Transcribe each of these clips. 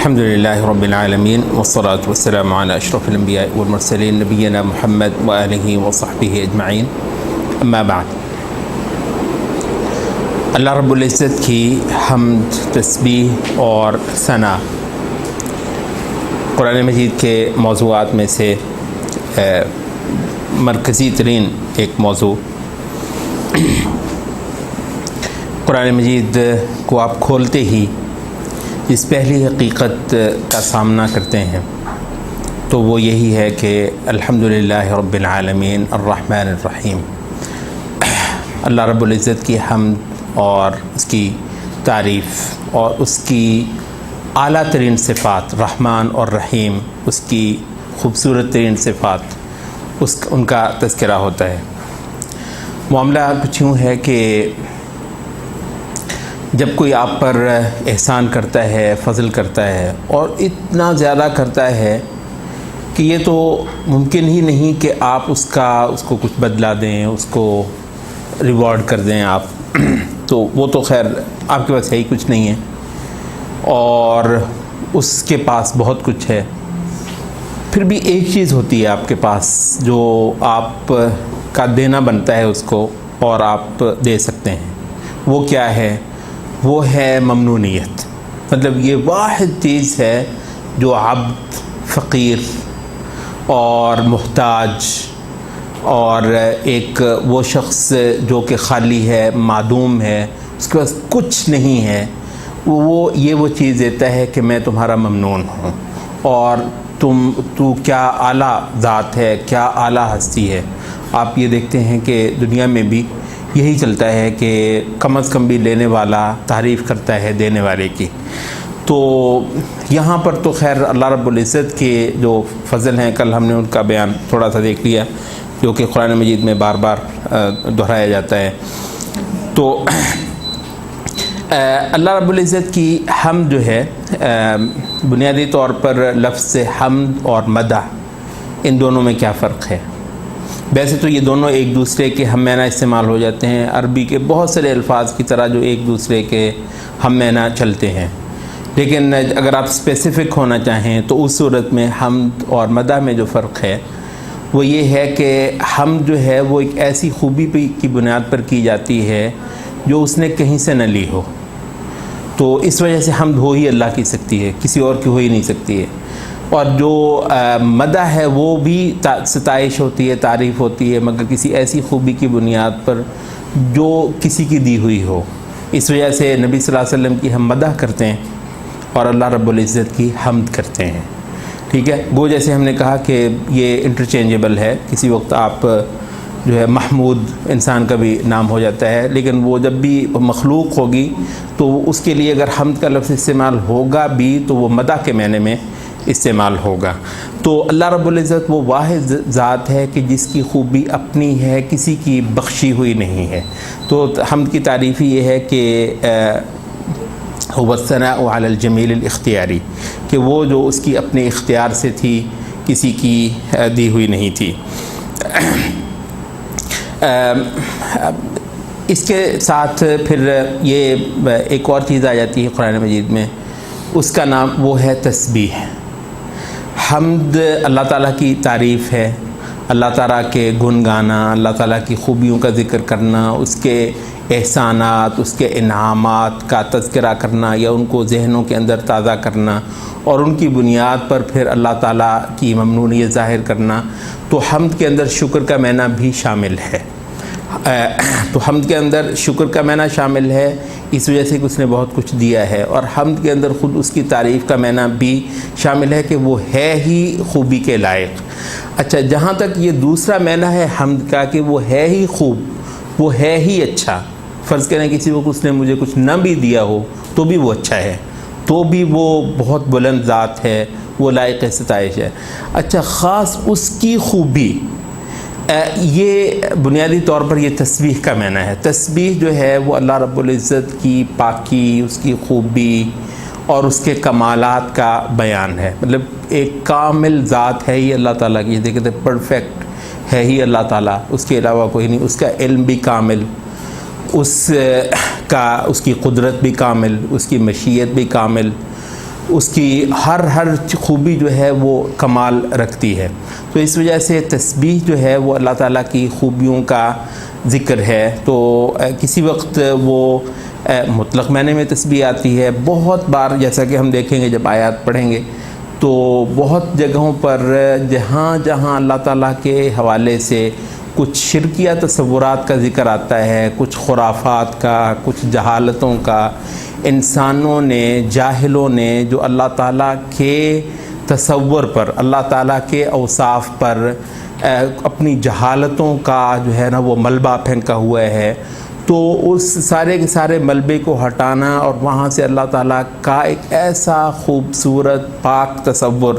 الحمد لله رب العالمين والصلاة والسلام على أشرف الأنبياء والمرسلين نبينا محمد وآله وصحبه أجمعين اما بعد۔ اللہ رب العزت کی حمد، تسبیح اور ثنا قرآن مجید کے موضوعات میں سے مرکزی ترین ایک موضوع۔ قرآن مجید کو آپ کھولتے ہی اس پہلی حقیقت کا سامنا کرتے ہیں تو وہ یہی ہے کہ الحمدللہ رب العالمین الرحمن الرحیم، اللہ رب العزت کی حمد اور اس کی تعریف اور اس کی اعلیٰ ترین صفات رحمان اور رحیم، اس کی خوبصورت ترین صفات، ان کا تذکرہ ہوتا ہے۔ معاملہ کچھ یوں ہے کہ جب کوئی آپ پر احسان کرتا ہے، فضل کرتا ہے اور اتنا زیادہ کرتا ہے کہ یہ تو ممکن ہی نہیں کہ آپ اس کو کچھ بدلا دیں، اس کو ریوارڈ کر دیں آپ، تو وہ تو خیر آپ کے پاس ہے ہی کچھ نہیں ہے اور اس کے پاس بہت کچھ ہے۔ پھر بھی ایک چیز ہوتی ہے آپ کے پاس جو آپ کا دینا بنتا ہے اس کو اور آپ دے سکتے ہیں۔ وہ کیا ہے؟ وہ ہے ممنونیت۔ مطلب یہ واحد چیز ہے جو عبد، فقیر اور محتاج اور ایک وہ شخص جو کہ خالی ہے، معدوم ہے، اس کے پاس کچھ نہیں ہے، وہ چیز دیتا ہے کہ میں تمہارا ممنون ہوں اور تو کیا اعلیٰ ذات ہے، کیا اعلیٰ ہستی ہے۔ آپ یہ دیکھتے ہیں کہ دنیا میں بھی یہی چلتا ہے کہ کم از کم بھی لینے والا تعریف کرتا ہے دینے والے کی۔ تو یہاں پر تو خیر اللہ رب العزت کے جو فضل ہیں، کل ہم نے ان کا بیان تھوڑا سا دیکھ لیا جو کہ قرآن مجید میں بار بار دہرایا جاتا ہے۔ تو اللہ رب العزت کی حمد جو ہے، بنیادی طور پر لفظ حمد اور مدح، ان دونوں میں کیا فرق ہے؟ ویسے تو یہ دونوں ایک دوسرے کے ہم معنی استعمال ہو جاتے ہیں، عربی کے بہت سارے الفاظ کی طرح جو ایک دوسرے کے ہم معنی چلتے ہیں، لیکن اگر آپ اسپیسیفک ہونا چاہیں تو اس صورت میں حمد اور مدح میں جو فرق ہے وہ یہ ہے کہ حمد جو ہے وہ ایک ایسی خوبی کی بنیاد پر کی جاتی ہے جو اس نے کہیں سے نہ لی ہو، تو اس وجہ سے حمد ہو ہی اللہ کی سکتی ہے، کسی اور کی ہو ہی نہیں سکتی ہے۔ اور جو مدح ہے وہ بھی ستائش ہوتی ہے، تعریف ہوتی ہے، مگر کسی ایسی خوبی کی بنیاد پر جو کسی کی دی ہوئی ہو۔ اس وجہ سے نبی صلی اللہ علیہ وسلم کی ہم مدح کرتے ہیں اور اللہ رب العزت کی حمد کرتے ہیں، ٹھیک ہے۔ وہ جیسے ہم نے کہا کہ یہ انٹرچینجیبل ہے، کسی وقت آپ جو ہے محمود انسان کا بھی نام ہو جاتا ہے، لیکن وہ جب بھی مخلوق ہوگی تو اس کے لیے اگر حمد کا لفظ استعمال ہوگا بھی تو وہ مدح کے معنی میں استعمال ہوگا۔ تو اللہ رب العزت وہ واحد ذات ہے کہ جس کی خوبی اپنی ہے، کسی کی بخشی ہوئی نہیں ہے۔ تو حمد کی تعریف یہ ہے کہ هو الثناء علی الجمیل الاختیاری، کہ وہ جو اس کی اپنے اختیار سے تھی، کسی کی دی ہوئی نہیں تھی۔ اس کے ساتھ پھر یہ ایک اور چیز آ جاتی ہے قرآن مجید میں، اس کا نام وہ ہے تسبیح۔ حمد اللہ تعالیٰ کی تعریف ہے، اللہ تعالیٰ کے گن گانا، اللہ تعالیٰ کی خوبیوں کا ذکر کرنا، اس کے احسانات، اس کے انعامات کا تذکرہ کرنا یا ان کو ذہنوں کے اندر تازہ کرنا اور ان کی بنیاد پر پھر اللہ تعالیٰ کی ممنونیت ظاہر کرنا۔ تو حمد کے اندر شکر کا معنی بھی شامل ہے۔ تو حمد کے اندر شکر کا معنی شامل ہے اس وجہ سے کہ اس نے بہت کچھ دیا ہے، اور حمد کے اندر خود اس کی تعریف کا معنی بھی شامل ہے کہ وہ ہے ہی خوبی کے لائق۔ اچھا، جہاں تک یہ دوسرا معنی ہے حمد کا کہ وہ ہے ہی خوب، وہ ہے ہی اچھا، فرض کریں کسی کو اس نے مجھے کچھ نہ بھی دیا ہو تو بھی وہ اچھا ہے، تو بھی وہ بہت بلند ذات ہے، وہ لائق ستائش ہے۔ اچھا، خاص اس کی خوبی، یہ بنیادی طور پر یہ تسبیح کا معنی ہے۔ تسبیح جو ہے وہ اللہ رب العزت کی پاکی، اس کی خوبی اور اس کے کمالات کا بیان ہے۔ مطلب ایک کامل ذات ہے ہی اللہ تعالیٰ کی، دیکھتے پرفیکٹ ہے ہی اللہ تعالیٰ، اس کے علاوہ کوئی نہیں۔ اس کا علم بھی کامل، اس کی قدرت بھی کامل، اس کی مشیت بھی کامل، اس کی ہر خوبی جو ہے وہ کمال رکھتی ہے. تو اس وجہ سے تسبیح جو ہے وہ اللہ تعالیٰ کی خوبیوں کا ذکر ہے. تو کسی وقت وہ مطلق معنی میں تسبیح آتی ہے، بہت بار جیسا کہ ہم دیکھیں گے جب آیات پڑھیں گے تو بہت جگہوں پر جہاں جہاں اللہ تعالیٰ کے حوالے سے کچھ شرکیہ تصورات کا ذکر آتا ہے، کچھ خرافات کا، کچھ جہالتوں کا، انسانوں نے، جاہلوں نے جو اللہ تعالیٰ کے تصور پر، اللہ تعالیٰ کے اوصاف پر اپنی جہالتوں کا جو ہے نا وہ ملبہ پھینکا ہوا ہے، تو اس سارے کے سارے ملبے کو ہٹانا اور وہاں سے اللہ تعالیٰ کا ایک ایسا خوبصورت پاک تصور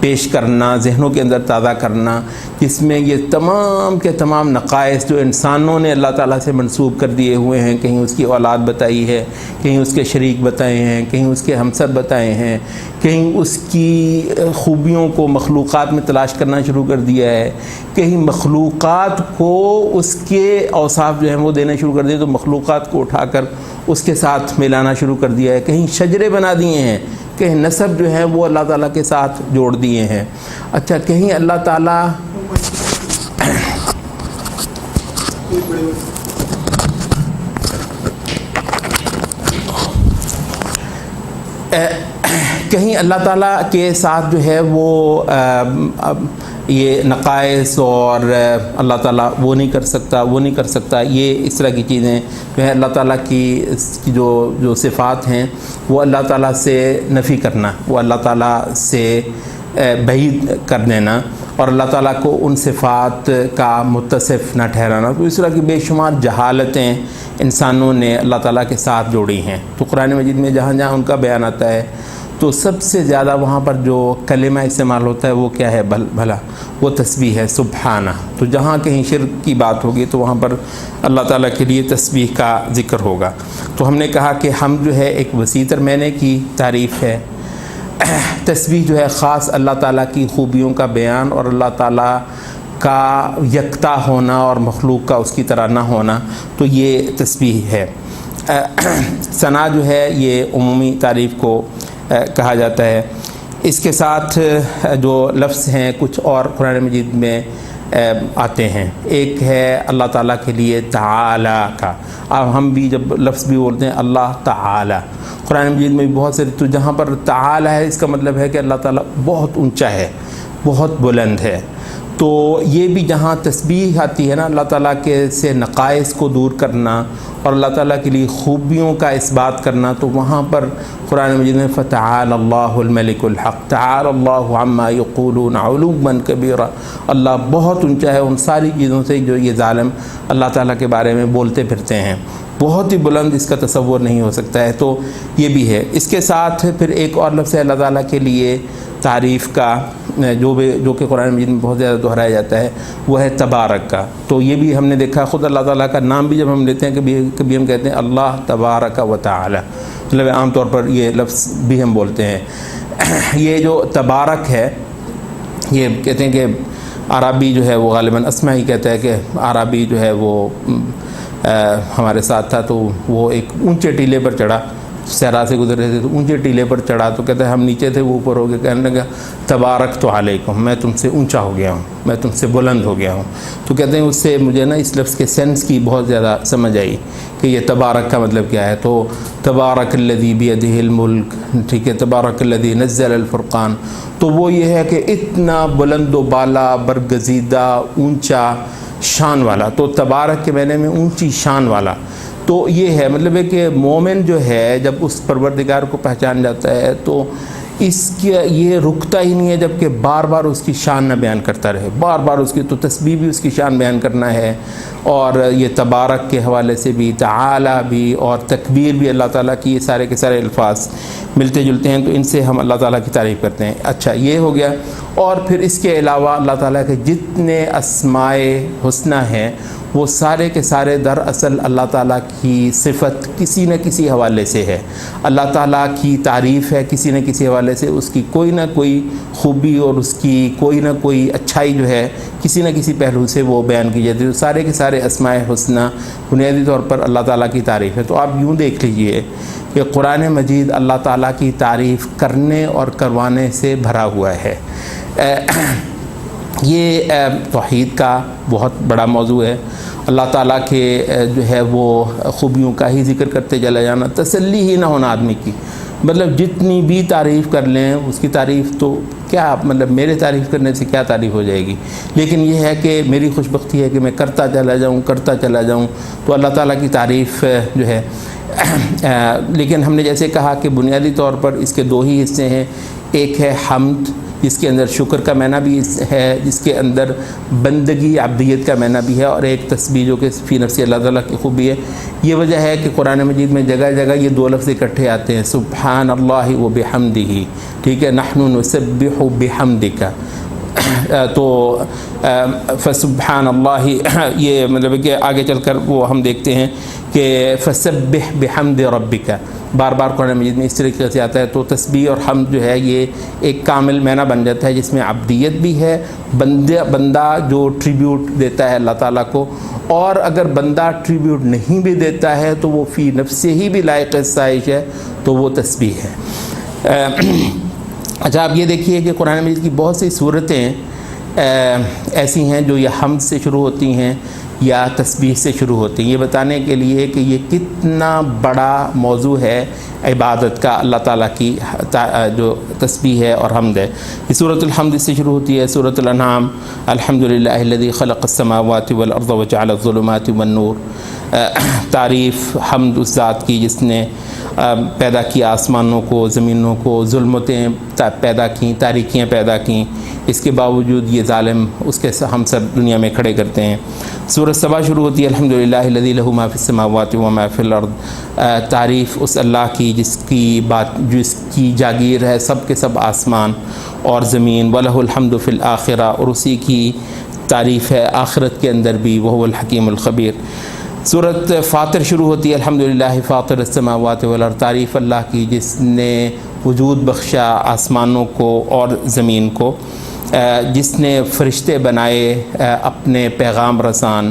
پیش کرنا، ذہنوں کے اندر تازہ کرنا، جس میں یہ تمام کے تمام نقائص جو انسانوں نے اللہ تعالیٰ سے منسوب کر دیے ہوئے ہیں، کہیں اس کی اولاد بتائی ہے، کہیں اس کے شریک بتائے ہیں، کہیں اس کے ہمسر بتائے ہیں، کہیں اس کی خوبیوں کو مخلوقات میں تلاش کرنا شروع کر دیا ہے، کہیں مخلوقات کو اس کے اوصاف جو ہیں وہ دینا شروع کر دیے، تو مخلوقات کو اٹھا کر اس کے ساتھ ملانا شروع کر دیا ہے، کہیں شجرے بنا دیے ہیں، کہیں نسب جو ہے وہ اللہ تعالیٰ کے ساتھ جوڑ دیے ہیں. اچھا، کہیں اللہ تعالیٰ کے ساتھ جو ہے وہ یہ نقائص اور اللہ تعالیٰ وہ نہیں کر سکتا، یہ اس طرح کی چیزیں جو ہے اللہ تعالیٰ کی جو صفات ہیں وہ اللہ تعالیٰ سے نفی کرنا، وہ اللہ تعالیٰ سے بعید کر دینا اور اللہ تعالیٰ کو ان صفات کا متصف نہ ٹھہرانا. تو اس طرح کی بے شمار جہالتیں انسانوں نے اللہ تعالیٰ کے ساتھ جوڑی ہیں. تو قرآن مجید میں جہاں جہاں ان کا بیان آتا ہے تو سب سے زیادہ وہاں پر جو کلمہ استعمال ہوتا ہے وہ کیا ہے؟ بھلا وہ تسبیح ہے، سبحانہ. تو جہاں کہیں شرک کی بات ہوگی تو وہاں پر اللہ تعالیٰ کے لیے تسبیح کا ذکر ہوگا. تو ہم نے کہا کہ ہم جو ہے ایک وسیع تر معنی کی تعریف ہے، تسبیح جو ہے خاص اللہ تعالیٰ کی خوبیوں کا بیان اور اللہ تعالیٰ کا یکتا ہونا اور مخلوق کا اس کی طرح نہ ہونا، تو یہ تسبیح ہے. ثنا جو ہے یہ عمومی تعریف کو کہا جاتا ہے. اس کے ساتھ جو لفظ ہیں کچھ اور قرآن مجید میں آتے ہیں. ایک ہے اللہ تعالیٰ کے لیے تعالی کا. اب ہم بھی جب لفظ بھی بولتے ہیں اللہ تعالی، قرآن مجید میں بھی بہت سے، تو جہاں پر تعالی ہے اس کا مطلب ہے کہ اللہ تعالیٰ بہت اونچا ہے، بہت بلند ہے. تو یہ بھی جہاں تسبیح آتی ہے نا، اللہ تعالیٰ کے سے نقائص کو دور کرنا اور اللہ تعالیٰ کے لیے خوبیوں کا اثبات کرنا، تو وہاں پر قرآن مجید میں فتعال اللہ الملک الحق، تعال اللہ عما یقولون علوا کبیرا، اللہ بہت اونچا ہے ان ساری چیزوں سے جو یہ ظالم اللہ تعالیٰ کے بارے میں بولتے پھرتے ہیں، بہت ہی بلند، اس کا تصور نہیں ہو سکتا ہے. تو یہ بھی ہے. اس کے ساتھ پھر ایک اور لفظ ہے اللہ تعالیٰ کے لیے تعریف کا جو کہ قرآن مجید میں بہت زیادہ دہرایا جاتا ہے، وہ ہے تبارک کا. تو یہ بھی ہم نے دیکھا، خود اللہ تعالیٰ کا نام بھی جب ہم لیتے ہیں کبھی ہم کہتے ہیں اللہ تبارک و تعالی، مطلب عام طور پر یہ لفظ بھی ہم بولتے ہیں. یہ جو تبارک ہے یہ کہتے ہیں کہ عربی جو ہے وہ غالباً اسماء ہی کہتا ہے کہ عربی جو ہے وہ ہمارے ساتھ تھا، تو وہ ایک اونچے ٹیلے پر چڑھا، صحرا سے گزر رہے تھے تو اونچے ٹیلے پر چڑھا، تو کہتا ہے ہم نیچے تھے وہ اوپر ہو گئے، کہنے لگا تبارک تو علیکم، میں تم سے اونچا ہو گیا ہوں، میں تم سے بلند ہو گیا ہوں. تو کہتے ہیں اس سے مجھے نا اس لفظ کے سینس کی بہت زیادہ سمجھ آئی کہ یہ تبارک کا مطلب کیا ہے. تو تبارک الذی بیدہ الملک، ٹھیک ہے، تبارک الذی نزل الفرقان، تو وہ یہ ہے کہ اتنا بلند و بالا، برگزیدہ، اونچا شان والا. تو تبارک کے معنی میں اونچی شان والا. تو یہ ہے مطلب ہے کہ مومن جو ہے جب اس پروردگار کو پہچان جاتا ہے تو اس کے یہ رکتا ہی نہیں ہے جبکہ بار بار اس کی شان نہ بیان کرتا رہے، بار بار اس کی. تو تسبیح بھی اس کی شان بیان کرنا ہے، اور یہ تبارک کے حوالے سے بھی، تعالی بھی، اور تکبیر بھی اللہ تعالیٰ کی، یہ سارے کے سارے الفاظ ملتے جلتے ہیں، تو ان سے ہم اللہ تعالیٰ کی تعریف کرتے ہیں. اچھا، یہ ہو گیا. اور پھر اس کے علاوہ اللہ تعالیٰ کے جتنے اسماء حسنہ ہیں وہ سارے کے سارے دراصل اللہ تعالیٰ کی صفت کسی نہ کسی حوالے سے ہے. اللہ تعالیٰ کی تعریف ہے کسی نہ کسی حوالے سے، اس کی کوئی نہ کوئی خوبی اور اس کی کوئی نہ کوئی اچھائی جو ہے کسی نہ کسی پہلو سے وہ بیان کی جاتی ہے. سارے کے سارے اسماء حسنہ بنیادی طور پر اللہ تعالیٰ کی تعریف ہے. تو آپ یوں دیکھ لیجئے کہ قرآن مجید اللہ تعالیٰ کی تعریف کرنے اور کروانے سے بھرا ہوا ہے۔ یہ توحید کا بہت بڑا موضوع ہے۔ اللہ تعالیٰ کے جو ہے وہ خوبیوں کا ہی ذکر کرتے چلا جانا، تسلی ہی نہ ہونا آدمی کی، مطلب جتنی بھی تعریف کر لیں اس کی تعریف تو کیا، مطلب میرے تعریف کرنے سے کیا تعریف ہو جائے گی، لیکن یہ ہے کہ میری خوش بختی ہے کہ میں کرتا چلا جاؤں تو اللہ تعالیٰ کی تعریف جو ہے لیکن ہم نے جیسے کہا کہ بنیادی طور پر اس کے دو ہی حصے ہیں، ایک ہے حمد جس کے اندر شکر کا معنی بھی ہے، جس کے اندر بندگی عبدیت کا معنی بھی ہے، اور ایک تسبیح جو کہ فی نفس اللہ تعالیٰ کی خوبی ہے۔ یہ وجہ ہے کہ قرآن مجید میں جگہ جگہ یہ دو لفظ اکٹھے آتے ہیں، سبحان اللہ و بحمدہ، ٹھیک ہے، نحن نسبح بحمدک، تو فسبحان اللہ یہ مطلب کہ آگے چل کر وہ ہم دیکھتے ہیں کہ فسبح بحمد ربک، بار بار قرآن مجید میں اس طریقے سے آتا ہے، تو تسبیح اور حمد جو ہے یہ ایک کامل معنی بن جاتا ہے جس میں عبدیت بھی ہے، بندہ جو ٹریبیوٹ دیتا ہے اللہ تعالیٰ کو، اور اگر بندہ ٹریبیوٹ نہیں بھی دیتا ہے تو وہ فی نفس ہی بھی لائق ستائش ہے، تو وہ تسبیح ہے۔ اچھا آپ یہ دیکھیے کہ قرآن مجید کی بہت سی صورتیں ایسی ہیں جو یا حمد سے شروع ہوتی ہیں یا تسبیح سے شروع ہوتی ہیں، یہ بتانے کے لیے کہ یہ کتنا بڑا موضوع ہے عبادت کا، اللہ تعالیٰ کی جو تسبیح ہے اور حمد ہے۔ یہ سورۃ الحمد سے شروع ہوتی ہے، سورۃ الانعام الحمدللہ الذی خلق السماوات والارض وجعل الظلمات والنور، تعریف حمد اس ذات کی جس نے پیدا کیا آسمانوں کو، زمینوں کو، ظلمتیں پیدا کیں، تاریکیاں پیدا کیں، اس کے باوجود یہ ظالم اس کے ہم سب دنیا میں کھڑے کرتے ہیں۔ سورۃ سبا شروع ہوتی ہے الحمدللہ الذی لہ ما فی السماوات و ما فی الارض، تعریف اس اللہ کی جس کی جاگیر ہے سب کے سب آسمان اور زمین، وَلَهُ الْحَمْدُ فِي الْآخِرَةِ، اور اسی کی تعریف ہے آخرت کے اندر بھی، وَهُوَ الْحَكِيمُ الْخَبِيرُ۔ سورۃ فاطر شروع ہوتی ہے الحمدللہ فاطر السماوات والارض، تعریف اللہ کی جس نے وجود بخشا آسمانوں کو اور زمین کو، جس نے فرشتے بنائے اپنے پیغام رسان،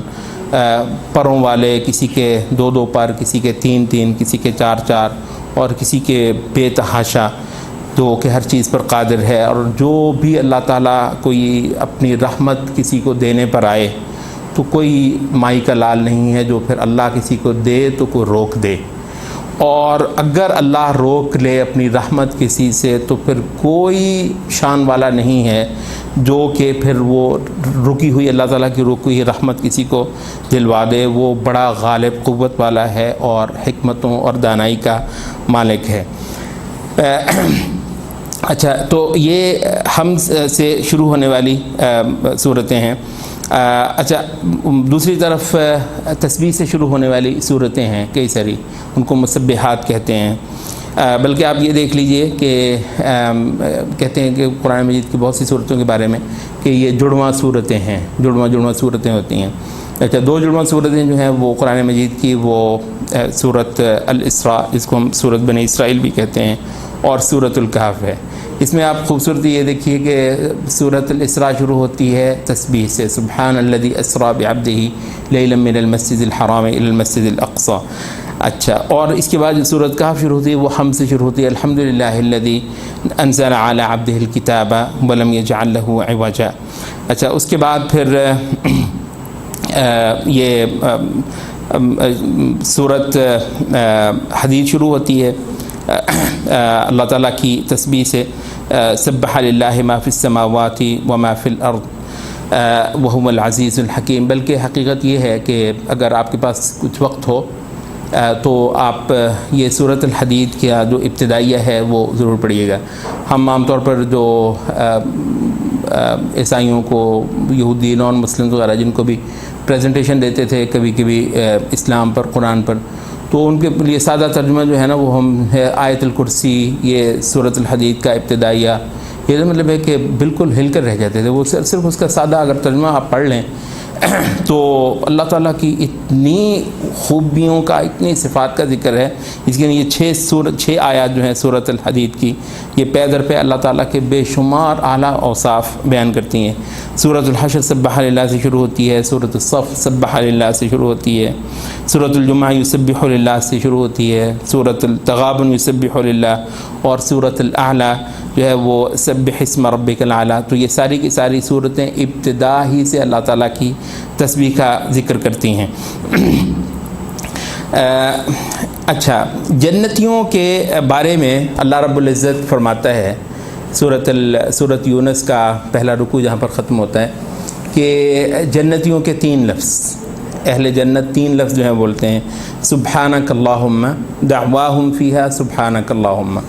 پروں والے، کسی کے 2 پر، کسی کے 3 کسی کے 4 اور کسی کے بے تحاشا، تو کہ ہر چیز پر قادر ہے، اور جو بھی اللہ تعالیٰ کوئی اپنی رحمت کسی کو دینے پر آئے تو کوئی مائی کا لال نہیں ہے جو پھر اللہ کسی کو دے تو کوئی روک دے، اور اگر اللہ روک لے اپنی رحمت کسی سے تو پھر کوئی شان والا نہیں ہے جو کہ پھر وہ رکی ہوئی اللہ تعالیٰ کی رکی ہوئی رحمت کسی کو دلوا دے۔ وہ بڑا غالب قوت والا ہے اور حکمتوں اور دانائی کا مالک ہے۔ اچھا تو یہ حمد سے شروع ہونے والی صورتیں ہیں۔ اچھا دوسری طرف تسبیح سے شروع ہونے والی صورتیں ہیں کئی ساری، ان کو مسبحات کہتے ہیں، بلکہ آپ یہ دیکھ لیجئے کہ کہتے ہیں کہ قرآن مجید کی بہت سی صورتوں کے بارے میں کہ یہ جڑواں صورتیں ہیں، جڑواں صورتیں ہوتی ہیں۔ اچھا 2 جڑواں صورتیں جو ہیں وہ قرآن مجید کی، وہ سورۃ الاسراء جس کو ہم سورۃ بنی اسرائیل بھی کہتے ہیں، اور سورۃ الکہف ہے۔ اس میں آپ خوبصورتی یہ دیکھیے کہ سورۃ الاسراء شروع ہوتی ہے تسبیح سے، سبحان الذی اسریٰ بعبدہ لیلا من المسجد الحرام الی المسجد الاقصی۔ اچھا اور اس کے بعد سورۃ کہف شروع ہوتی ہے وہ حمد سے شروع ہوتی ہے، الحمدللہ الذی انزل علی عبدہ الکتاب ولم یجعل لہ عوجا۔ اچھا اس کے بعد پھر یہ سورۃ حدید شروع ہوتی ہے اللہ تعالیٰ کی تسبیح سے، سبح للہ ما فی السماوات وما فی الارض وہو العزیز الحکیم۔ بلکہ حقیقت یہ ہے کہ اگر آپ کے پاس کچھ وقت ہو تو آپ یہ سورۃ الحدید کا جو ابتدائیہ ہے وہ ضرور پڑھیے گا۔ ہم عام طور پر جو عیسائیوں کو، یہودی نان مسلم وغیرہ جن کو بھی پریزنٹیشن دیتے تھے کبھی کبھی اسلام پر، قرآن پر، تو ان کے لیے سادہ ترجمہ جو ہے نا وہ ہم ہے آیت الکرسی، یہ سورۃ الحدید کا ابتدائیہ، یہ مطلب ہے کہ بالکل ہل کر رہ جاتے تھے وہ، صرف اس کا سادہ اگر ترجمہ آپ پڑھ لیں تو اللہ تعالیٰ کی اتنی خوبیوں کا، اتنی صفات کا ذکر ہے، اس کے لیے یہ 6 آیات جو ہیں سورۃ الحدید کی، یہ پے در پہ اللہ تعالیٰ کے بے شمار اعلیٰ اوصاف بیان کرتی ہیں۔ سورۃ الحشر سبح للہ سے شروع ہوتی ہے، سورۃ الصف سبح للہ سے شروع ہوتی ہے، سورۃ الجمعہ یسبح للہ سے شروع ہوتی ہے، سورۃ التغابن یسبح للہ، اور سورۃ الاعلیٰ جو ہے وہ سبح اسم ربک الاعلیٰ۔ تو یہ ساری کی ساری صورتیں ابتدا ہی سے اللہ تعالیٰ کی تسبیح کا ذکر کرتی ہیں۔ اچھا، جنتیوں کے بارے میں اللہ رب العزت فرماتا ہے سورۃ یونس کا پہلا رکوع جہاں پر ختم ہوتا ہے کہ جنتیوں کے 3 لفظ، اہل جنت 3 لفظ جو ہیں بولتے ہیں، سبحانک اللہم دعواہم فیہا سبحانک اللہم،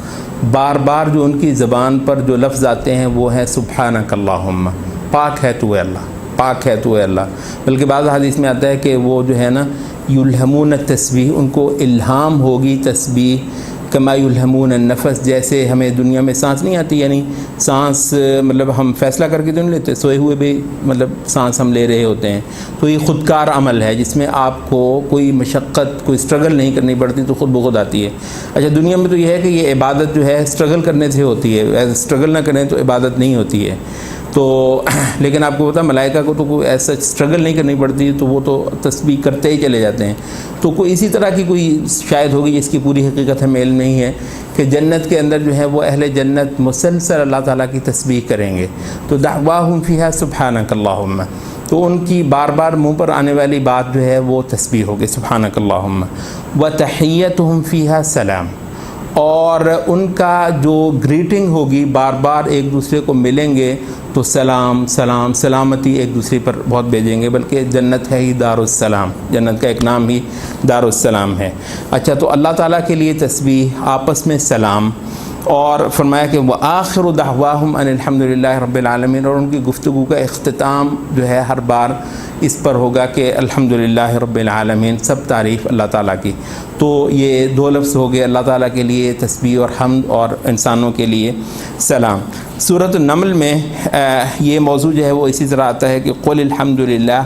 بار بار جو ان کی زبان پر جو لفظ آتے ہیں وہ ہے سبحانک اللہم، پاک ہے تو اے اللہ، پاک ہے تو اے اللہ۔ بلکہ بعض حدیث میں آتا ہے کہ وہ جو ہے نا یلہمون التسبیح، ان کو الہام ہوگی تسبیح، کما یلہمون النفس، جیسے ہمیں دنیا میں سانس نہیں آتی، یعنی سانس مطلب ہم فیصلہ کر کے تو نہیں لیتے، سوئے ہوئے بھی مطلب سانس ہم لے رہے ہوتے ہیں، تو یہ خودکار عمل ہے جس میں آپ کو کوئی مشقت، کوئی اسٹرگل نہیں کرنی پڑتی، تو خود بخود آتی ہے۔ اچھا، دنیا میں تو یہ ہے کہ یہ عبادت جو ہے اسٹرگل کرنے سے ہوتی ہے، اسٹرگل نہ کریں تو عبادت نہیں ہوتی ہے۔ تو لیکن آپ کو پتہ ملائکہ کو تو کوئی ایسا اسٹرگل نہیں کرنی پڑتی، تو وہ تو تسبیح کرتے ہی چلے جاتے ہیں۔ تو کوئی اسی طرح کی کوئی شاید ہوگی جس کی پوری حقیقت ہمیں علم نہیں ہے کہ جنت کے اندر جو ہے وہ اہل جنت مسلسل اللہ تعالیٰ کی تسبیح کریں گے، تو دعواہم فیہا سبحانک اللہم، تو ان کی بار بار منہ پر آنے والی بات جو ہے وہ تسبیح ہوگی سبحانک اللہم، وتحیتہم فیہا سلام، اور ان کا جو گریٹنگ ہوگی، بار بار ایک دوسرے کو ملیں گے تو سلام سلام، سلامتی ایک دوسرے پر بہت بھیجیں گے، بلکہ جنت ہے ہی دار السلام، جنت کا ایک نام ہی دار السلام ہے۔ اچھا، تو اللہ تعالیٰ کے لیے تسبیح، آپس میں سلام، اور فرمایا کہ وآخر دعواہم ان الحمد للہ رب العالمین، اور ان کی گفتگو کا اختتام جو ہے ہر بار اس پر ہوگا کہ الحمد للہ رب العالمین، سب تعریف اللہ تعالیٰ کی۔ تو یہ 2 لفظ ہو گئے اللہ تعالیٰ کے لیے تسبیح اور حمد، اور انسانوں کے لیے سلام۔ سورۃ النمل میں یہ موضوع جو ہے وہ اسی طرح آتا ہے کہ قل الحمد للہ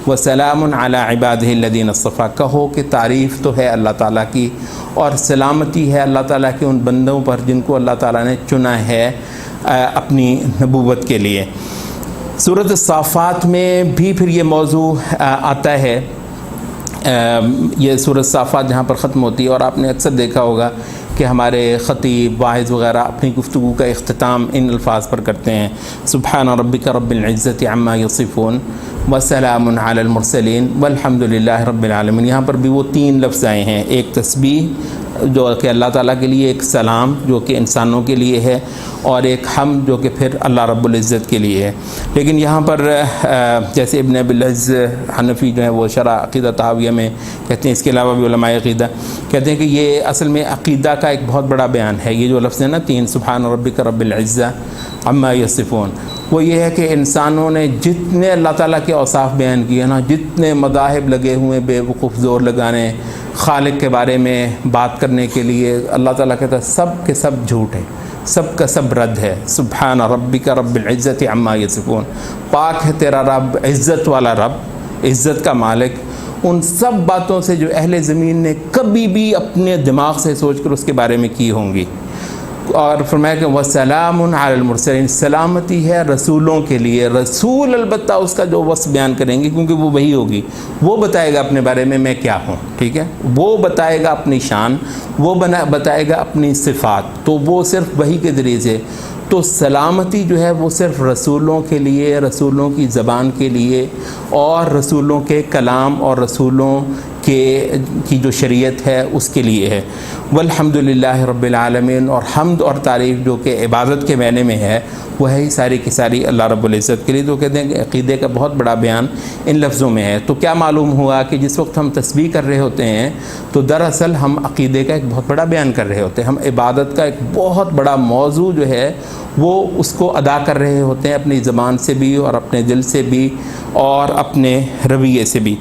وسلام علی عبادہ الذین اصطفیٰ، کہو کہ تعریف تو ہے اللہ تعالیٰ کی اور سلامتی ہے اللہ تعالیٰ کے ان بندوں پر جن کو اللہ تعالیٰ نے چنا ہے اپنی نبوت کے لیے۔ سورۃ الصافات میں بھی پھر یہ موضوع آتا ہے، یہ سورۃ الصافات جہاں پر ختم ہوتی ہے، اور آپ نے اکثر دیکھا ہوگا کہ ہمارے خطیب واعظ وغیرہ اپنی گفتگو کا اختتام ان الفاظ پر کرتے ہیں، سبحان ربک رب العزت عما یصفون وسلام علی المرسلین والحمد للہ رب العالمین۔ یہاں پر بھی وہ 3 لفظ آئے ہیں، ایک تسبیح جو کہ اللہ تعالیٰ کے لیے، ایک سلام جو کہ انسانوں کے لیے ہے، اور ایک حمد جو کہ پھر اللہ رب العزت کے لیے ہے۔ لیکن یہاں پر جیسے ابن ابی العز حنفی جو ہے وہ شرح عقیدہ طحاویہ میں کہتے ہیں، اس کے علاوہ بھی علماء عقیدہ کہتے ہیں کہ یہ اصل میں عقیدہ کا ایک بہت بڑا بیان ہے۔ یہ جو لفظ ہے نا 3، سبحان ربک رب العزت عما یصفون، وہ یہ ہے کہ انسانوں نے جتنے اللہ تعالیٰ کے اوصاف بیان کیے نا، جتنے مذاہب لگے ہوئے بے وقوف زور لگانے خالق کے بارے میں بات کرنے کے لیے، اللہ تعالیٰ کہتا ہے سب کے سب جھوٹ ہے، سب کا سب رد ہے۔ سبحان ربک رب العزت عما یصفون، پاک ہے تیرا رب، عزت والا رب، عزت کا مالک، ان سب باتوں سے جو اہل زمین نے کبھی بھی اپنے دماغ سے سوچ کر اس کے بارے میں کی ہوں گی۔ اور فرمایا کہ وسلام علی المرسلین، سلامتی ہے رسولوں کے لیے، رسول البتہ اس کا جو وصف بیان کریں گے کیونکہ وہ وہی ہوگی، وہ بتائے گا اپنے بارے میں کیا ہوں، ٹھیک ہے، وہ بتائے گا اپنی شان، وہ بتائے گا اپنی صفات، تو وہ صرف وہی کے ذریعے سے۔ تو سلامتی جو ہے وہ صرف رسولوں کے لیے، رسولوں کی زبان کے لیے، اور رسولوں کے کلام اور رسولوں کی جو شریعت ہے اس کے لیے ہے۔ والحمد للہ رب العالمین، اور حمد اور تعریف جو کہ عبادت کے معنی میں ہے وہ ہے ہی ساری کی ساری اللہ رب العزت کے لیے۔ تو کہتے ہیں کہ عقیدے کا بہت بڑا بیان ان لفظوں میں ہے۔ تو کیا معلوم ہوا کہ جس وقت ہم تسبیح کر رہے ہوتے ہیں تو دراصل ہم عقیدے کا ایک بہت بڑا بیان کر رہے ہوتے ہیں، ہم عبادت کا ایک بہت بڑا موضوع جو ہے وہ اس کو ادا کر رہے ہوتے ہیں، اپنی زبان سے بھی اور اپنے دل سے بھی اور اپنے رویے سے بھی۔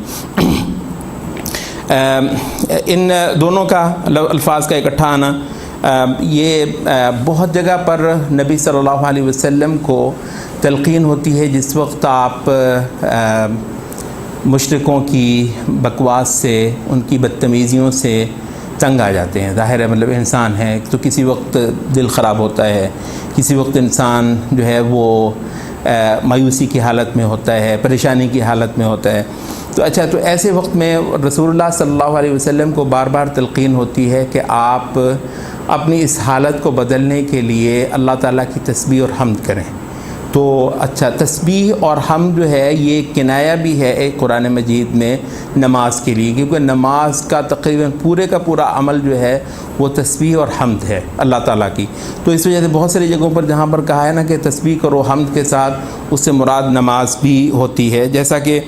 ان دونوں کا الفاظ کا اکٹھا آنا، یہ بہت جگہ پر نبی صلی اللہ علیہ وسلم کو تلقین ہوتی ہے جس وقت آپ مشرکوں کی بکواس سے، ان کی بدتمیزیوں سے تنگ آ جاتے ہیں۔ ظاہر ہے مطلب انسان ہے تو کسی وقت دل خراب ہوتا ہے، کسی وقت انسان جو ہے وہ مایوسی کی حالت میں ہوتا ہے، پریشانی کی حالت میں ہوتا ہے۔ تو ایسے وقت میں رسول اللہ صلی اللہ علیہ وسلم کو بار بار تلقین ہوتی ہے کہ آپ اپنی اس حالت کو بدلنے کے لیے اللہ تعالیٰ کی تسبیح اور حمد کریں۔ تو تسبیح اور حمد جو ہے یہ کنایہ بھی ہے ایک قرآن مجید میں نماز کے لیے، کیونکہ نماز کا تقریباً پورے کا پورا عمل جو ہے وہ تسبیح اور حمد ہے اللہ تعالیٰ کی۔ تو اس وجہ سے بہت ساری جگہوں پر جہاں پر کہا ہے نا کہ تسبیح کرو حمد کے ساتھ، اس سے مراد نماز بھی ہوتی ہے۔ جیسا کہ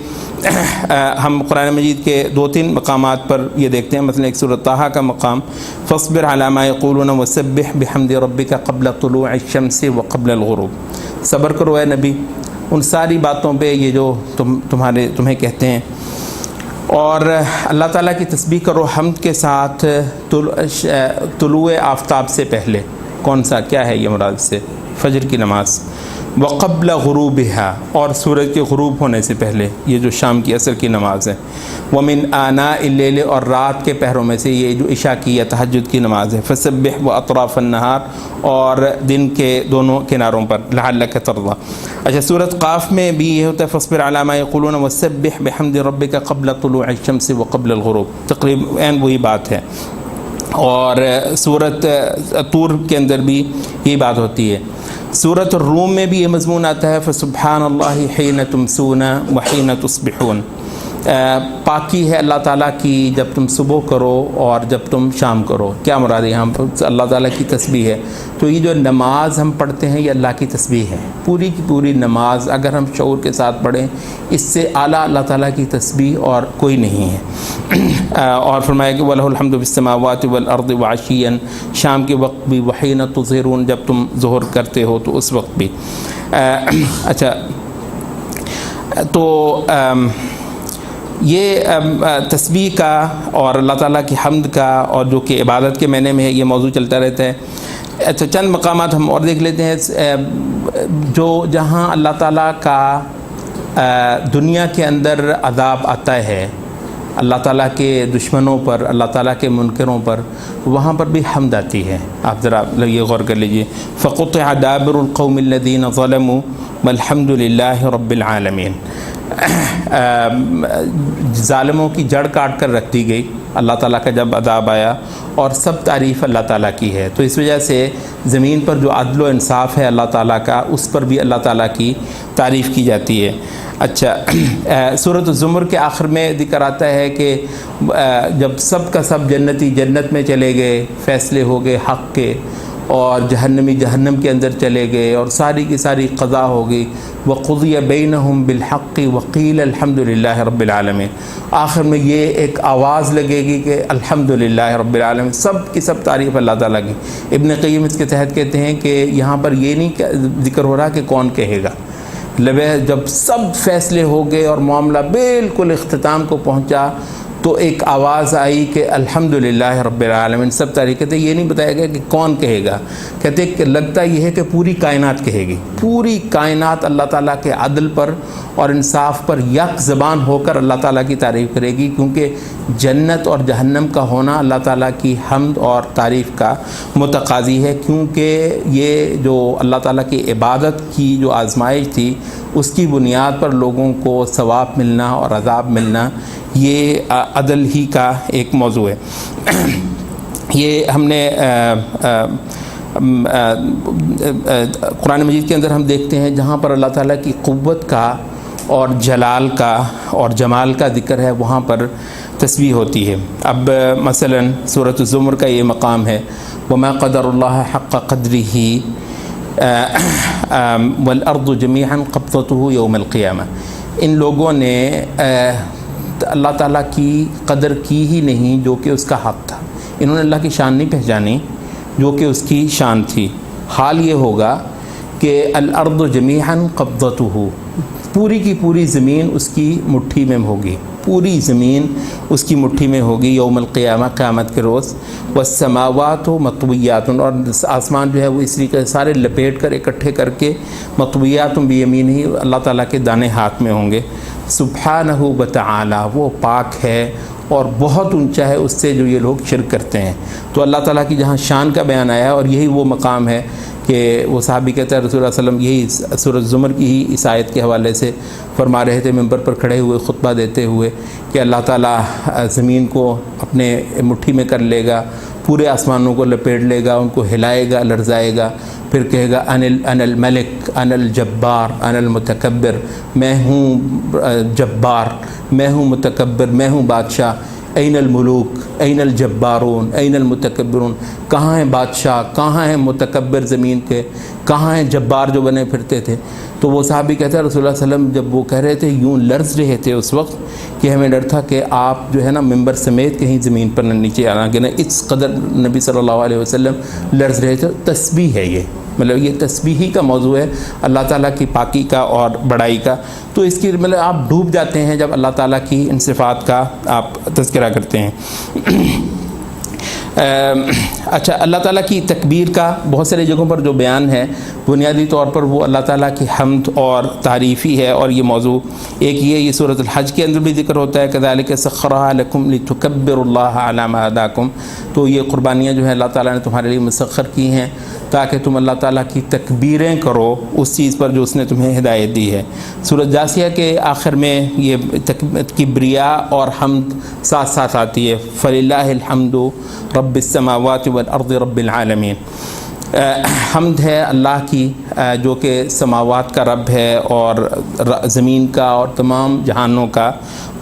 ہم قرآن مجید کے 2-3 مقامات پر یہ دیکھتے ہیں، مثلا ایک سورۃ طٰہٰ کا مقام فاصبر علی ما یقولون وسبح بحمد ربک قبل طلوع الشمس وقبل الغروب، صبر کرو اے نبی ان ساری باتوں پہ یہ جو تمہیں کہتے ہیں، اور اللہ تعالیٰ کی تسبیح کرو حمد کے ساتھ طلوع آفتاب سے پہلے۔ کون سا کیا ہے یہ مراد سے؟ فجر کی نماز۔ وقبل غروبها، اور سورج کے غروب ہونے سے پہلے، یہ جو شام کی عصر کی نماز ہے۔ ومن آناء اللیل، اور رات کے پہروں میں سے یہ جو عشاء کی یا تہجد کی نماز ہے۔ فسبح واطراف النہار، اور دن کے دونوں کناروں پر۔ لعلک ترضی۔ اچھا سورۃ قاف میں بھی یہ ہوتا ہے فاصبر علی ما یقولون وسبح بحمد ربک قبل طلوع الشمس وقبل الغروب، تقریباً وہی بات ہے۔ اور سورۃ طور کے اندر بھی یہی بات ہوتی ہے۔ سورۃ الروم میں بھی یہ مضمون آتا ہے فسبحان اللہ حین تمسون وحین تصبحون، پاکی ہے اللہ تعالیٰ کی جب تم صبح کرو اور جب تم شام کرو۔ کیا مراد ہے یہاں پر؟ اللہ تعالیٰ کی تسبیح ہے۔ تو یہ جو نماز ہم پڑھتے ہیں یہ اللہ کی تسبیح ہے، پوری کی پوری نماز اگر ہم شعور کے ساتھ پڑھیں، اس سے اعلیٰ اللہ تعالیٰ کی تسبیح اور کوئی نہیں ہے۔ اور فرمایا کہ وَلَهُ الْحَمْدُ فِي السَّمَاوَاتِ وَالْأَرْضِ وَعَشِيًّا، شام کے وقت بھی، وَحِينَ تُظْهِرُونَ، جب تم ظہر کرتے ہو تو اس وقت بھی۔ اچھا تو یہ تسبیح کا اور اللہ تعالیٰ کی حمد کا، اور جو کہ عبادت کے معنی میں ہے، یہ موضوع چلتا رہتا ہے۔ اچھا چند مقامات ہم اور دیکھ لیتے ہیں جو جہاں اللہ تعالیٰ کا دنیا کے اندر عذاب آتا ہے اللہ تعالیٰ کے دشمنوں پر، اللہ تعالیٰ کے منکروں پر، وہاں پر بھی حمد آتی ہے۔ آپ ذرا یہ غور کر لیجئے، فَقُطِعَ دَابِرُ الْقَوْمِ الَّذِينَ ظَلَمُوا وَالْحَمْدُ لِلَّهِ رَبِّ الْعَالَمِينَ، ظالموں کی جڑ کاٹ کر رکھ دی گئی اللہ تعالیٰ کا جب عذاب آیا، اور سب تعریف اللہ تعالیٰ کی ہے۔ تو اس وجہ سے زمین پر جو عدل و انصاف ہے اللہ تعالیٰ کا، اس پر بھی اللہ تعالیٰ کی تعریف کی جاتی ہے۔ اچھا سورۃ الزمر کے آخر میں ذکر آتا ہے کہ جب سب کا سب جنتی جنت میں چلے گئے، فیصلے ہو گئے حق کے، اور جہنمی جہنم کے اندر چلے گئے، اور ساری کی ساری قضا ہو گئی، وَقُضِيَ بَيْنَهُمْ بِالْحَقِّ وَقِيلَ الْحَمْدُ لِلَّهِ رَبِّ الْعَالَمِينَ، آخر میں یہ ایک آواز لگے گی کہ الحمد للہ رب العالمین، سب کی سب تعریف اللہ تعالیٰ کی۔ ابن قیم اس کے تحت کہتے ہیں کہ یہاں پر یہ نہیں ذکر ہو رہا کہ کون کہے گا، جب سب فیصلے ہو گئے اور معاملہ بالکل اختتام کو پہنچا تو ایک آواز آئی کہ الحمدللہ رب العالمین، سب تعریف۔ کہتے یہ نہیں بتایا گیا کہ کون کہے گا، کہتے کہ لگتا یہ ہے کہ پوری کائنات کہے گی، پوری کائنات اللہ تعالیٰ کے عدل پر اور انصاف پر یک زبان ہو کر اللہ تعالیٰ کی تعریف کرے گی، کیونکہ جنت اور جہنم کا ہونا اللہ تعالیٰ کی حمد اور تعریف کا متقاضی ہے، کیونکہ یہ جو اللہ تعالیٰ کی عبادت کی جو آزمائش تھی، اس کی بنیاد پر لوگوں کو ثواب ملنا اور عذاب ملنا، یہ عدل ہی کا ایک موضوع ہے۔ یہ ہم نے قرآن مجید کے اندر ہم دیکھتے ہیں جہاں پر اللہ تعالیٰ کی قوت کا اور جلال کا اور جمال کا ذکر ہے، وہاں پر تسبیح ہوتی ہے۔ اب مثلا سورۃ الزمر کا یہ مقام ہے، وما قدر اللہ حق قدرہ والارض جمیعا قبضتہ یوم القیامہ، ان لوگوں نے اللہ تعالیٰ کی قدر کی ہی نہیں جو کہ اس کا حق تھا، انہوں نے اللہ کی شان نہیں پہچانی جو کہ اس کی شان تھی۔ حال یہ ہوگا کہ الارض جمیعا قبضتہ، پوری کی پوری زمین اس کی مٹھی میں ہوگی، پوری زمین اس کی مٹھی میں ہوگی یوم القیامہ، قیامت کے روز۔ والسماوات مطویات، اور آسمان جو ہے وہ اس طریقے سارے لپیٹ کر اکٹھے کر کے، مطویات بیمینہ، اللہ تعالیٰ کے دانے ہاتھ میں ہوں گے۔ سبحانہ و تعالی، وہ پاک ہے اور بہت اونچا ہے اس سے جو یہ لوگ شرک کرتے ہیں۔ تو اللہ تعالیٰ کی جہاں شان کا بیان آیا ہے، اور یہی وہ مقام ہے کہ وہ صحابی کہتے ہیں رسول اللہ صلی اللہ علیہ وسلم یہی سورۃ زمر کی ہی اس آیت کے حوالے سے فرما رہے تھے ممبر پر کھڑے ہوئے خطبہ دیتے ہوئے کہ اللہ تعالیٰ زمین کو اپنے مٹھی میں کر لے گا، پورے آسمانوں کو لپیٹ لے گا، ان کو ہلائے گا، لرزائے گا، پھر کہے گا ان الملک ان الجبار ان المتکبر، میں ہوں جبار، میں ہوں متکبر، میں ہوں بادشاہ۔ این الملوک این الجبارون این المتکبرون، کہاں ہیں بادشاہ، کہاں ہیں متکبر زمین کے، کہاں ہیں جبار جو بنے پھرتے تھے؟ تو وہ صحابی کہتے ہیں رسول اللہ صلی اللہ علیہ وسلم جب وہ کہہ رہے تھے یوں لرز رہے تھے اس وقت کہ ہمیں ڈر تھا کہ آپ جو ہے نا ممبر سمیت کہیں زمین پر نہ نیچے آنا، کہ نہ اس قدر نبی صلی اللہ علیہ وسلم لرز رہے تھے۔ تسبیح ہے یہ، مطلب یہ تسبیحی کا موضوع ہے اللہ تعالیٰ کی پاکی کا اور بڑائی کا۔ تو اس کی مطلب آپ ڈوب جاتے ہیں جب اللہ تعالیٰ کی ان صفات کا آپ تذکرہ کرتے ہیں۔ اچھا، اللہ تعالیٰ کی تکبیر کا بہت ساری جگہوں پر جو بیان ہے بنیادی طور پر وہ اللہ تعالیٰ کی حمد اور تعریفی ہے، اور یہ موضوع ایک یہ سورۃ الحج کے اندر بھی ذکر ہوتا ہے کذالک سخرھا لکم لتکبروا اللہ علی ما ہداکم۔ تو یہ قربانیاں جو ہیں اللہ تعالیٰ نے تمہارے لیے مسخر کی ہیں تاکہ تم اللہ تعالیٰ کی تکبیریں کرو اس چیز پر جو اس نے تمہیں ہدایت دی ہے۔ سورۃ جاثیہ کے آخر میں یہ کبریا اور حمد ساتھ ساتھ آتی ہے، فللہ الحمد رب السماوات والارض رب العالمین۔ حمد ہے اللہ کی جو کہ سماوات کا رب ہے اور زمین کا اور تمام جہانوں کا،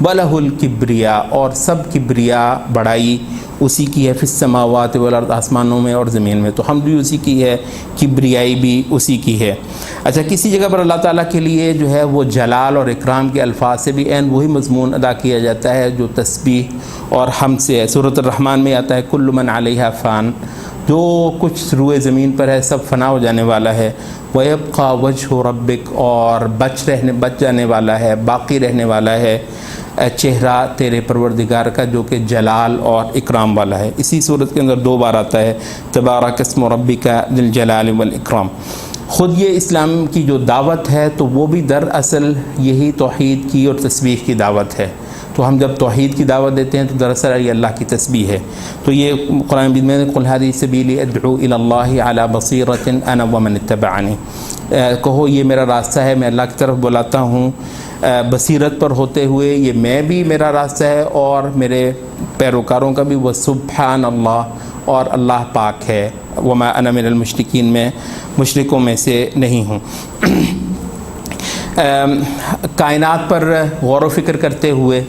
وَلَهُ الْكِبْرِيَا، اور سب کبریا بڑائی اسی کی ہے، فی السماوات والارض، آسمانوں میں اور زمین میں۔ تو حمد بھی اسی کی ہے، کبریائی بھی اسی کی ہے۔ اچھا، کسی جگہ پر اللہ تعالیٰ کے لیے جو ہے وہ جلال اور اکرام کے الفاظ سے بھی عین وہی مضمون ادا کیا جاتا ہے جو تسبیح اور حمد سے ہے۔ سورۃ الرحمن میں آتا ہے کل من علیہا فان، جو کچھ روئے زمین پر ہے سب فنا ہو جانے والا ہے۔ وَيَبْقَى وَجْهُ رَبِّكَ، اور بچ جانے والا ہے، باقی رہنے والا ہے چہرہ تیرے پروردگار کا جو کہ جلال اور اکرام والا ہے۔ اسی صورت کے اندر 2 بار آتا ہے تبارک اسم ربک ذی الجلال والاکرام۔ خود یہ اسلام کی جو دعوت ہے تو وہ بھی دراصل یہی توحید کی اور تسبیح کی دعوت ہے۔ تو ہم جب توحید کی دعوت دیتے ہیں تو دراصل یہ اللہ کی تسبیح ہے۔ تو یہ قرآن مجید میں قل ھذہ سبیلی ادعو الی اللہ علی بصیرۃ انا ومن اتبعنی، کہو یہ میرا راستہ ہے، میں اللہ کی طرف بلاتا ہوں بصیرت پر ہوتے ہوئے، یہ میں بھی میرا راستہ ہے اور میرے پیروکاروں کا بھی، وہ سبحان اللہ، اور اللہ پاک ہے، وما انا من المشرکین، میں مشرکوں میں سے نہیں ہوں۔ کائنات پر غور و فکر کرتے ہوئے،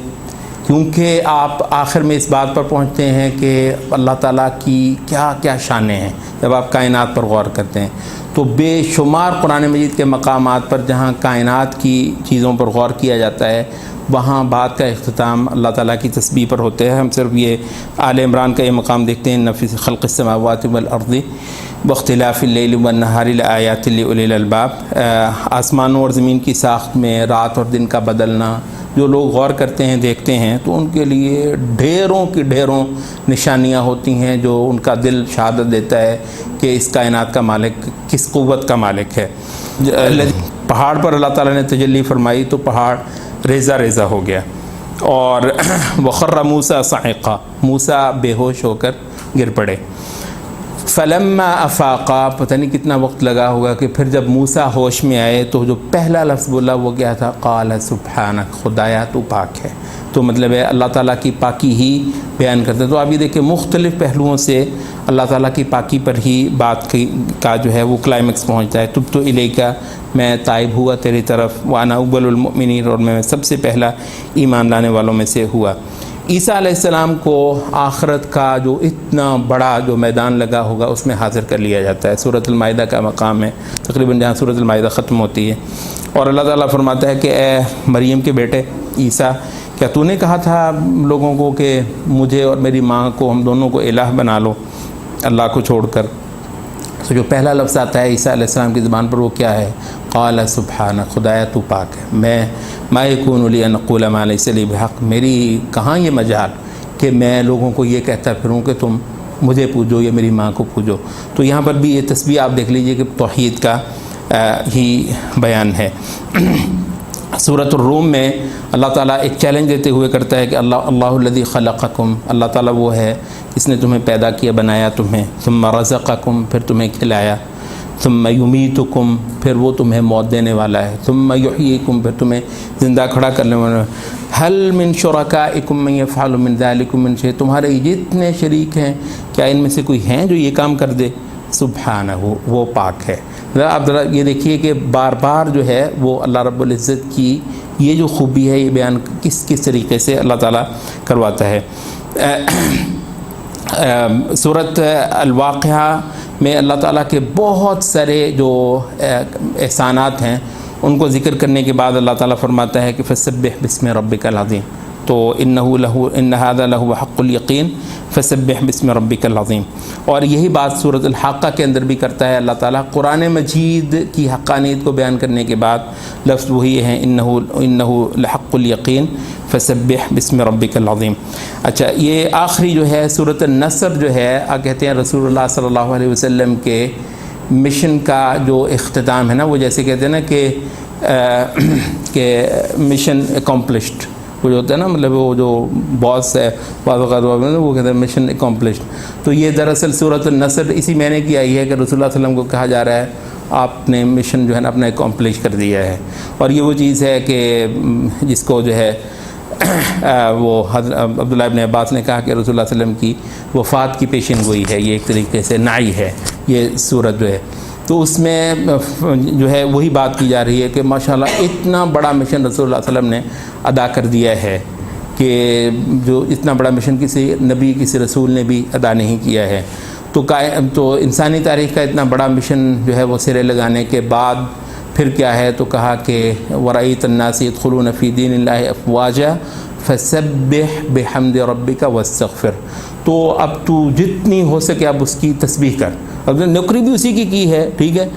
کیونکہ آپ آخر میں اس بات پر پہنچتے ہیں کہ اللہ تعالیٰ کی کیا کیا شانیں ہیں، جب آپ کائنات پر غور کرتے ہیں تو بے شمار قرآن مجید کے مقامات پر جہاں کائنات کی چیزوں پر غور کیا جاتا ہے وہاں بات کا اختتام اللہ تعالیٰ کی تسبیح پر ہوتے ہیں۔ ہم صرف یہ آل عمران کا یہ مقام دیکھتے ہیں، نفی خلق السماوات والارض واختلاف اللیل والنہار لآیات لأولی الالباب، آسمانوں اور زمین کی ساخت میں رات اور دن کا بدلنا، جو لوگ غور کرتے ہیں دیکھتے ہیں تو ان کے لیے ڈھیروں کی ڈھیروں نشانیاں ہوتی ہیں جو ان کا دل شہادت دیتا ہے کہ اس کائنات کا مالک کس قوت کا مالک ہے۔ پہاڑ پر اللہ تعالیٰ نے تجلی فرمائی تو پہاڑ ریزہ ریزہ ہو گیا، اور وخر موسیٰ صعقا، موسیٰ بے ہوش ہو کر گر پڑے۔ فلما افاقا، پتہ نہیں کتنا وقت لگا ہوگا کہ پھر جب موسیٰ ہوش میں آئے تو جو پہلا لفظ بولا وہ کیا تھا؟ قال سبحانک، خدایا تو پاک ہے۔ تو مطلب ہے اللہ تعالیٰ کی پاکی ہی بیان کرتے ہیں۔ تو آپ یہ دیکھیں مختلف پہلوؤں سے اللہ تعالیٰ کی پاکی پر ہی بات کا جو ہے وہ کلائمیکس پہنچتا ہے۔ تبت الیک، میں تائب ہوا تیری طرف، وانا اول المؤمنین، اور میں سب سے پہلا ایمان لانے والوں میں سے ہوا۔ عیسیٰ علیہ السلام کو آخرت کا جو اتنا بڑا جو میدان لگا ہوگا اس میں حاضر کر لیا جاتا ہے۔ سورۃ المائدہ کا مقام ہے تقریباً جہاں سورۃ المائدہ ختم ہوتی ہے، اور اللہ تعالیٰ فرماتا ہے کہ اے مریم کے بیٹے عیسیٰ، کیا تو نے کہا تھا لوگوں کو کہ مجھے اور میری ماں کو، ہم دونوں کو الہ بنا لو اللہ کو چھوڑ کر؟ تو جو پہلا لفظ آتا ہے عیسیٰ علیہ السلام کی زبان پر وہ کیا ہے؟ قال سبحانک، خدایا تو پاک ہے، میں ما یکون لی ان اقول ما لیس لی بحق، میری کہاں یہ مجال کہ میں لوگوں کو یہ کہتا پھروں کہ تم مجھے پوجو یا میری ماں کو پوجو۔ تو یہاں پر بھی یہ تسبیح آپ دیکھ لیجئے کہ توحید کا ہی بیان ہے۔ سورۃ الروم میں اللہ تعالیٰ ایک چیلنج دیتے ہوئے کرتا ہے کہ اللہ الذی خلقکم، اللہ تعالیٰ وہ ہے جس نے تمہیں پیدا کیا، بنایا تمہیں، ثم رزقکم، پھر تمہیں کھلایا، ثم یمیتکم، پھر وہ تمہیں موت دینے والا ہے، ثم یحییکم، پھر تمہیں زندہ کھڑا کرنے والا ہے، هل من شرکائکم من یفعل من ذلکم من شیء، تمہارے جتنے شریک ہیں کیا ان میں سے کوئی ہیں جو یہ کام کر دے؟ سبحانہ، وہ پاک ہے۔ آپ ذرا یہ دیکھیے کہ بار بار جو ہے وہ اللہ رب العزت کی یہ جو خوبی ہے یہ بیان کس طریقے سے اللہ تعالیٰ کرواتا ہے۔ سورۃ الواقعہ میں اللہ تعالیٰ کے بہت سارے جو احسانات ہیں ان کو ذکر کرنے کے بعد اللہ تعالیٰ فرماتا ہے کہ فسبح بسم ربک العظیم، تو ان ھذا لہو حق الیقین فسبح بسم ربک العظیم۔ اور یہی بات سورۃ الحاقہ کے اندر بھی کرتا ہے اللہ تعالیٰ، قرآن مجید کی حقانیت کو بیان کرنے کے بعد لفظ وہی ہے انہ لحق الیقین فسبح بسم ربک العظیم۔ اچھا، یہ آخری جو ہے سورۃ النصر جو ہے، کہتے ہیں رسول اللہ صلی اللہ علیہ وسلم کے مشن کا جو اختتام ہے نا، وہ جیسے کہتے ہیں نا کہ مشن اکمپلشڈ، وہ جو ہوتا ہے نا، مطلب وہ جو باس ہے بعض اوقات وہ کہتے ہیں مشن اکمپلشڈ۔ تو یہ دراصل سورۃ النصر اسی معنی کی آئی ہے کہ رسول اللہ صلی اللہ علیہ وسلم کو کہا جا رہا ہے آپ نے مشن جو ہے نا اپنا اکمپلش کر دیا ہے۔ اور یہ وہ چیز ہے کہ جس کو جو ہے وہ حضرت عبداللہ ابن عباس نے کہا کہ رسول اللہ صلی اللہ علیہ وسلم کی وفات کی پیشن گوئی ہے، یہ ایک طریقے سے نعی ہے یہ سورت جو ہے۔ تو اس میں جو ہے وہی بات کی جا رہی ہے کہ ماشاءاللہ اتنا بڑا مشن رسول اللہ صلی اللہ علیہ وسلم نے ادا کر دیا ہے کہ جو اتنا بڑا مشن کسی نبی کسی رسول نے بھی ادا نہیں کیا ہے۔ تو انسانی تاریخ کا اتنا بڑا مشن جو ہے وہ سرے لگانے کے بعد پھر کیا ہے، تو کہا کہ وَرَأَيْتَ النَّاسَ يَدْخُلُونَ فِي دِينِ اللَّهِ أَفْوَاجًا فَسَبِّحْ بِحَمْدِ رَبِّكَ وَاسْتَغْفِرْ۔ تو اب تو جتنی ہو سکے اب اس کی تسبیح کر۔ اب نوکری بھی اسی کی ہے، ٹھیک ہے،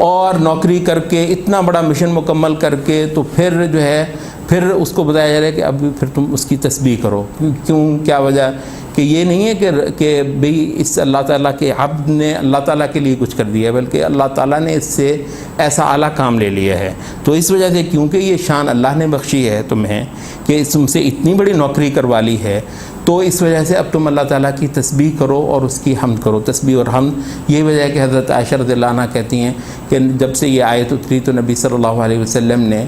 اور نوکری کر کے اتنا بڑا مشن مکمل کر کے تو پھر جو ہے پھر اس کو بتایا جا رہا ہے کہ اب پھر تم اس کی تسبیح کرو۔ کیوں، کیا وجہ؟ کہ یہ نہیں ہے کہ بھئی اس اللہ تعالیٰ کے عبد نے اللہ تعالیٰ کے لیے کچھ کر دیا ہے، بلکہ اللہ تعالیٰ نے اس سے ایسا اعلیٰ کام لے لیا ہے۔ تو اس وجہ سے کیونکہ یہ شان اللہ نے بخشی ہے تمہیں کہ تم سے اتنی بڑی نوکری کروا لی ہے، تو اس وجہ سے اب تم اللہ تعالیٰ کی تسبیح کرو اور اس کی حمد کرو۔ تسبیح اور حمد یہ وجہ ہے کہ حضرت عائشہ رضی اللہ عنہ کہتی ہیں کہ جب سے یہ آیت اتری تو نبی صلی اللہ علیہ وسلم نے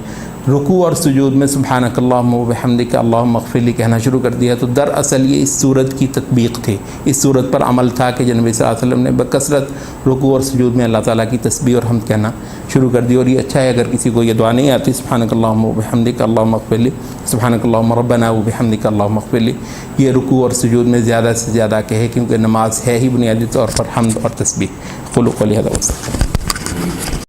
رکوع اور سجود میں سبحانک اللہم و بحمدک اللہم اغفر لی کہنا شروع کر دیا۔ تو دراصل یہ اس صورت کی تطبیق تھی، اس صورت پر عمل تھا کہ نبی صلی اللہ علیہ وسلم نے بکثرت رکوع اور سجود میں اللہ تعالیٰ کی تسبیح اور حمد کہنا شروع کر دی۔ اور یہ اچھا ہے اگر کسی کو یہ دعا نہیں آتی سبحانک اللہم و بحمدک اللہم اغفر لی، سبحانک اللہم ربنا و بحمدک اللہم اغفر لی، یہ رکوع اور سجود میں زیادہ سے زیادہ کہے، کیونکہ نماز ہے ہی بنیادی طور پر حمد اور تسبیح۔ قولوا قولی ھذا واستغفر۔